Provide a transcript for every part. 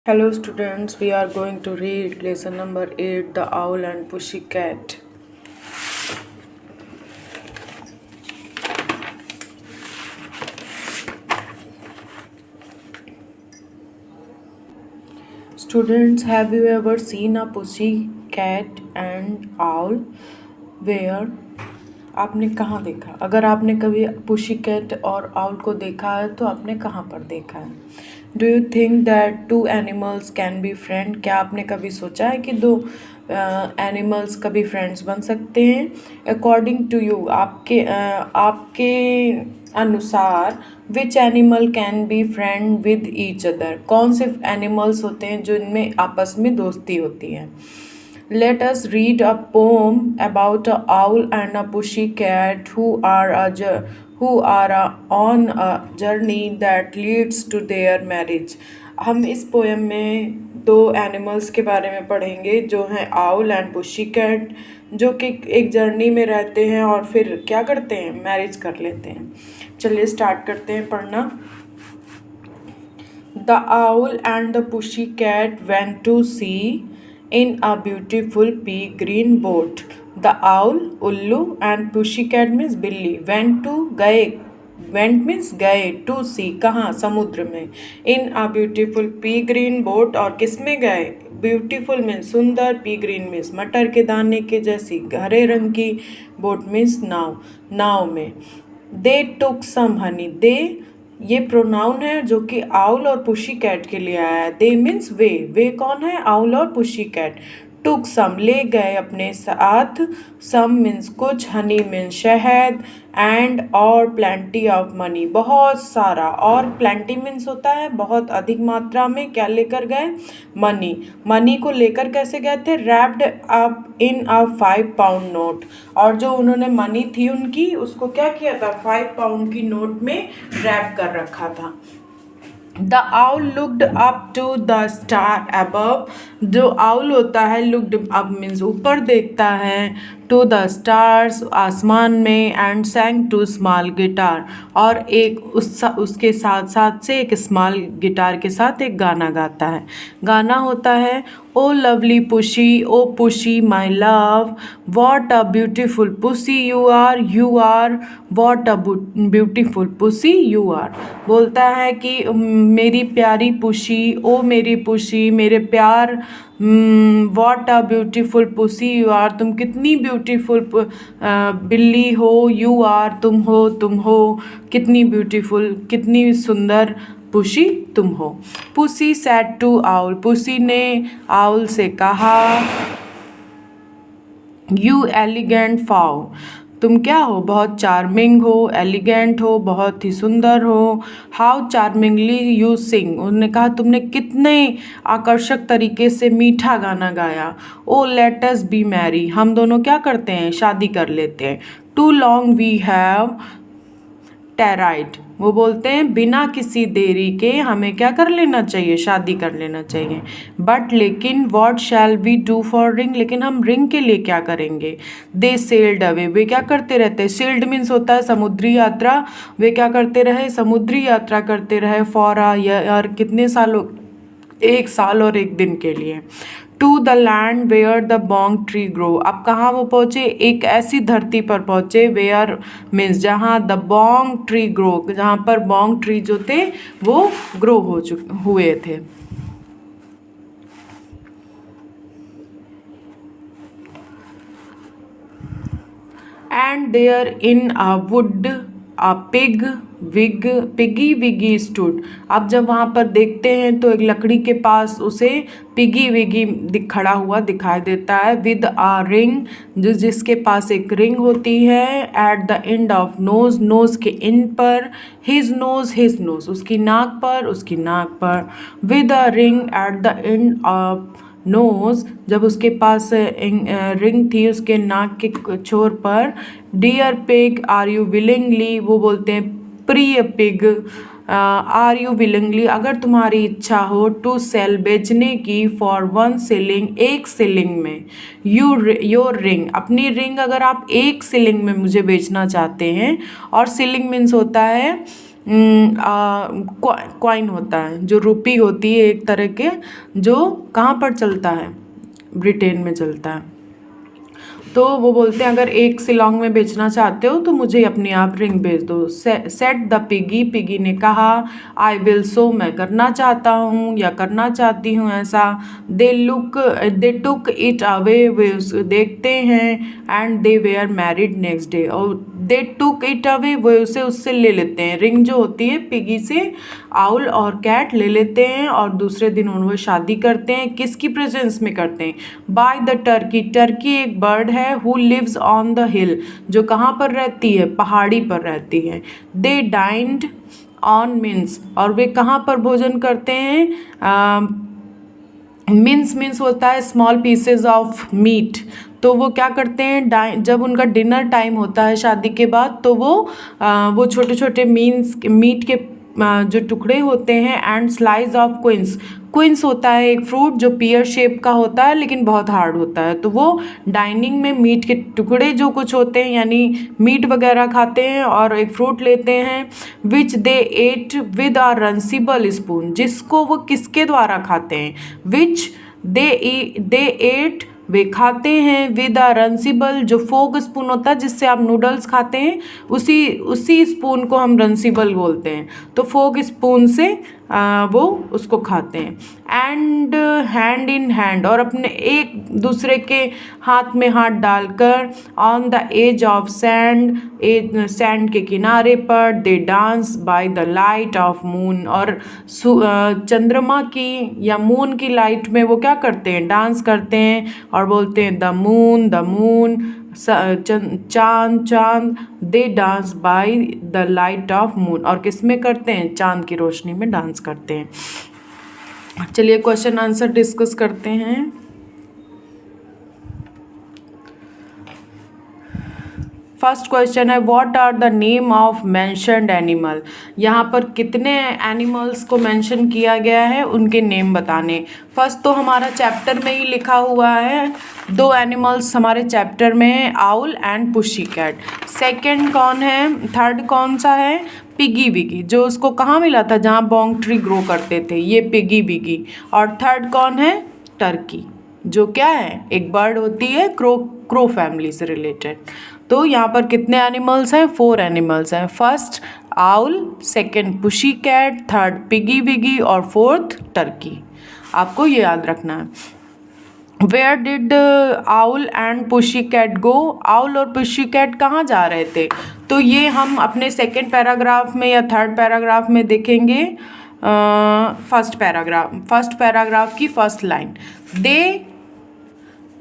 Hello students, we are going to read lesson number 8, The Owl and Pushy Cat. Students, have you ever seen a pussy cat and owl? Where? आपने कहाँ देखा? अगर आपने कभी pushy cat और owl को देखा है तो आपने कहाँ पर देखा है? Do you think that two animals can be friend? क्या आपने कभी सोचा है कि दो एनिमल्स कभी फ्रेंड्स बन सकते हैं? अकॉर्डिंग टू यू, आपके अनुसार which animal can be friend with each other? कौन से एनिमल्स होते हैं जिनमें आपस में दोस्ती होती है? Let us read a poem about an owl and a pussy cat who are on a journey that leads to their marriage. हम इस पोएम में दो एनिमल्स के बारे में पढ़ेंगे जो हैं आउल एंड पुशी कैट, जो कि एक जर्नी में रहते हैं और फिर क्या करते हैं, मैरिज कर लेते हैं। चलिए स्टार्ट करते हैं पढ़ना। The owl and the pussy cat went to sea in a beautiful pea green boat. The owl, उल्लू, and pussycat means बिल्ली, went means गए, to sea कहाँ, समुद्र में, in a beautiful pea green boat, और किस में गए, ब्यूटीफुल मीन्स सुंदर, पी ग्रीन मीन्स मटर के दाने के जैसी हरे रंग की, बोट मीन्स नाव में। दे टुक सम हनी, दे ये प्रोनाउन है जो कि आउल और पुशी कैट के लिए आया है। दे मीन्स वे कौन है, आउल और पुशी कैट। टुक सम ले गए अपने साथ, सम मीन्स कुछ, हनी मीन्स शहद, एंड और प्लेंटी ऑफ मनी बहुत सारा, और प्लेंटी मीन्स होता है बहुत अधिक मात्रा में, क्या लेकर गए, मनी को लेकर कैसे गए थे, wrapped up in a 5 pound note, और जो उन्होंने मनी थी उनकी उसको क्या किया था, 5 पाउंड की नोट में रैप कर रखा था। The owl looked up to the star above. जो आउल होता है looked up means ऊपर देखता है, to the stars आसमान में, and sang to small guitar और उसके साथ साथ से एक स्मॉल गिटार के साथ एक गाना गाता है। गाना होता है O lovely pussy, O pussy my love, what a beautiful pussy you are, what a beautiful pussy you are. बोलता है कि मेरी प्यारी पुशी, ओ मेरी पुशी, मेरे प्यार, what a beautiful pussy you are, तुम कितनी ब्यूटीफुल बिल्ली हो, यू आर तुम हो, कितनी ब्यूटीफुल, कितनी सुंदर पुशी तुम हो। Pussy said to owl, pussy ने आउल से कहा, यू एलिगेंट फाउ, तुम क्या हो, बहुत चार्मिंग हो, एलिगेंट हो, बहुत ही सुंदर हो, हाउ चार्मिंगली यू सिंग, उन्होंने कहा तुमने कितने आकर्षक तरीके से मीठा गाना गाया। ओ लेट अस बी मैरी, हम दोनों क्या करते हैं, शादी कर लेते हैं। टू लॉन्ग वी हैव टेराइड, वो बोलते हैं बिना किसी देरी के हमें क्या कर लेना चाहिए, शादी कर लेना चाहिए। बट लेकिन what shall we do for ring, लेकिन हम रिंग के लिए क्या करेंगे। दे सेल्ड अवे, वे क्या करते रहते हैं, सेल्ड मीन्स होता है समुद्री यात्रा, वे क्या करते रहे, समुद्री यात्रा करते रहे, फॉर अ ईयर, कितने सालों, 1 साल और 1 दिन के लिए। To the land where the bong tree grow, अब कहाँ वो पहुँचे, एक ऐसी धरती पर पहुँचे, वेयर मीन्स जहाँ, द बॉन्ग ट्री ग्रो, जहाँ पर बॉन्ग ट्री जो थे वो ग्रो हुए थे। And there in a wood a piggy wiggy stood, अब जब वहाँ पर देखते हैं तो एक लकड़ी के पास उसे पिगी विगी खड़ा हुआ दिखाई देता है, विद अ रिंग, जिसके पास एक रिंग होती है, at the end of nose, nose के एंड पर, हिज नोज उसकी नाक पर, with a ring at the end of nose, जब उसके पास रिंग थी उसके नाक के छोर पर। Dear pig are you willingly, वो बोलते हैं प्रिय पिग, आर यू विलिंगली, अगर तुम्हारी इच्छा हो, टू सेल बेचने की, फॉर 1 शिलिंग, 1 शिलिंग में, योर रिंग, अपनी रिंग अगर आप 1 शिलिंग में मुझे बेचना चाहते हैं, और शिलिंग मीन्स होता है कॉइन होता है, जो रुपी होती है एक तरह के, जो कहाँ पर चलता है, ब्रिटेन में चलता है। तो वो बोलते हैं अगर 1 शिलोंग में बेचना चाहते हो तो मुझे अपने आप रिंग भेज दो। सेट द पिगी, पिगी ने कहा। आई विल सो, मैं करना चाहता हूँ या करना चाहती हूँ ऐसा। दे टुक इट अवे, वे उसे देखते हैं। And they were married next day, और दे टुक इट अवे, वे उसे उससे ले लेते हैं। रिंग जो होती है पिगी से आउल और कैट ले लेते हैं और दूसरे दिन उन्होंने शादी करते हैं। किसकी प्रेजेंस में करते हैं? बाय द टर्की, टर्की एक बर्ड है। Who lives on the hill, जो कहाँ पर रहती है? पहाड़ी पर रहती है। दे डाइंड ऑन मिन्स, और वे कहाँ पर भोजन करते हैं? मिन्स होता है स्मॉल पीसेज ऑफ मीट। तो वो क्या करते हैं, जब उनका डिनर टाइम होता है शादी के बाद, तो वो छोटे छोटे मीट के जो टुकड़े होते हैं। And slice of quince, quince होता है एक फ्रूट जो पियर शेप का होता है लेकिन बहुत हार्ड होता है। तो वो डाइनिंग में मीट के टुकड़े जो कुछ होते हैं, यानी मीट वगैरह खाते हैं, और एक फ्रूट लेते हैं। विच दे एट विद अ रंसिबल स्पून, जिसको वो किसके द्वारा खाते हैं? विच दे एट, वे खाते हैं। विद अ रंसिबल, जो फोक स्पून होता है जिससे आप नूडल्स खाते हैं, उसी स्पून को हम रंसिबल बोलते हैं। तो फोक स्पून से वो उसको खाते हैं। एंड हैंड इन हैंड, और अपने एक दूसरे के हाथ में हाथ डालकर। On the edge of sand, sand के किनारे पर। They dance by the light of moon, और चंद्रमा की या मून की लाइट में वो क्या करते हैं? डांस करते हैं और बोलते हैं द मून, चांद चांद। They dance by the light of moon, और किस में करते हैं? चांद की रोशनी में डांस करते हैं। चलिए क्वेश्चन आंसर डिस्कस करते हैं। फर्स्ट क्वेश्चन है what are the name of mentioned animal. यहाँ पर कितने एनिमल्स को मेंशन किया गया है, उनके नेम बताने। फर्स्ट तो हमारा चैप्टर में ही लिखा हुआ है, 2 एनिमल्स हमारे चैप्टर में है, owl and pussy cat. Second कौन है? थर्ड कौन सा है? पिगी विगी, जो उसको कहाँ मिला था? जहाँ बॉन्ग ट्री ग्रो करते थे, ये पिगी विगी। और थर्ड कौन है? टर्की, जो क्या है? एक बर्ड होती है, क्रो फैमिली से रिलेटेड। तो यहाँ पर कितने एनिमल्स हैं? 4 एनिमल्स हैं। First owl, second pussy cat, third piggy wiggy और फोर्थ टर्की। आपको ये याद रखना है। Where did owl and pussy cat go, owl और पुशी कैट कहाँ जा रहे थे? तो ये हम अपने सेकेंड पैराग्राफ में या थर्ड पैराग्राफ में देखेंगे। फर्स्ट पैराग्राफ की first line, they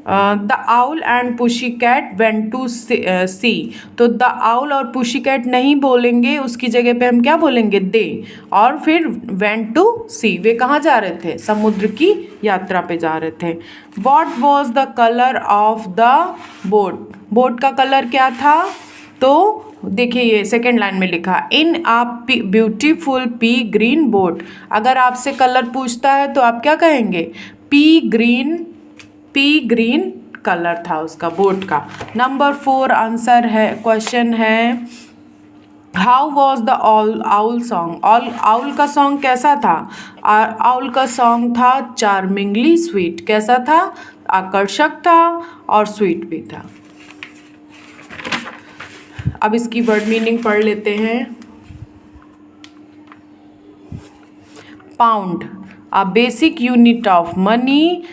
the owl and pussy cat went to sea. तो द आउल और पुशी कैट नहीं बोलेंगे, उसकी जगह पे हम क्या बोलेंगे? दे। और फिर वेंट टू सी, वे कहाँ जा रहे थे? समुद्र की यात्रा पे जा रहे थे। What was the colour of the boat, boat का कलर क्या था? तो देखिए ये सेकेंड लाइन में लिखा, इन आ ब्यूटीफुल पी ग्रीन बोट। अगर आपसे कलर पूछता है तो आप क्या कहेंगे? पी ग्रीन कलर था उसका, बोट का। नंबर 4 आंसर है, क्वेश्चन है how was the owl song. Owl का सॉन्ग कैसा था? आउल का सॉन्ग था चार्मिंगली स्वीट। कैसा था? आकर्षक था और स्वीट भी था। अब इसकी वर्ड मीनिंग पढ़ लेते हैं। Pound, a basic unit of money,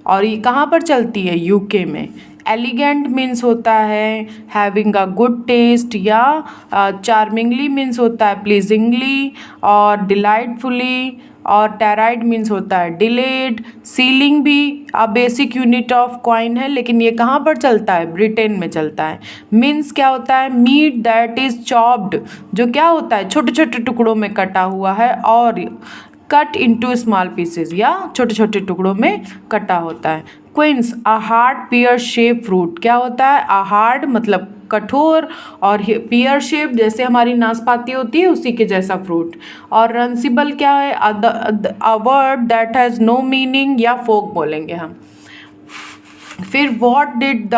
और ये कहाँ पर चलती है? यूके में। एलिगेंट मीन्स होता है हैविंग अ गुड टेस्ट, या चार्मिंगली मीन्स होता है प्लीजिंगली और डिलाइटफुली, और टेराइड मीन्स होता है डिलेड। सीलिंग भी a basic unit of coin है, लेकिन ये कहाँ पर चलता है? ब्रिटेन में चलता है। मीन्स क्या होता है? मीट दैट इज चॉप्ड, जो क्या होता है? छोटे छोटे टुकड़ों में कटा हुआ है, और कट इंटू स्मॉल पीसेज, या छोटे छोटे टुकड़ों में कटा होता है। Quince, a hard pear shape fruit. क्या होता है? अ हार्ड मतलब कठोर, और पियर शेप जैसे हमारी नाशपाती होती है उसी के जैसा फ्रूट। और रंसिबल क्या है? A word that has no meaning, या फोक बोलेंगे हम। फिर व्हाट डिड द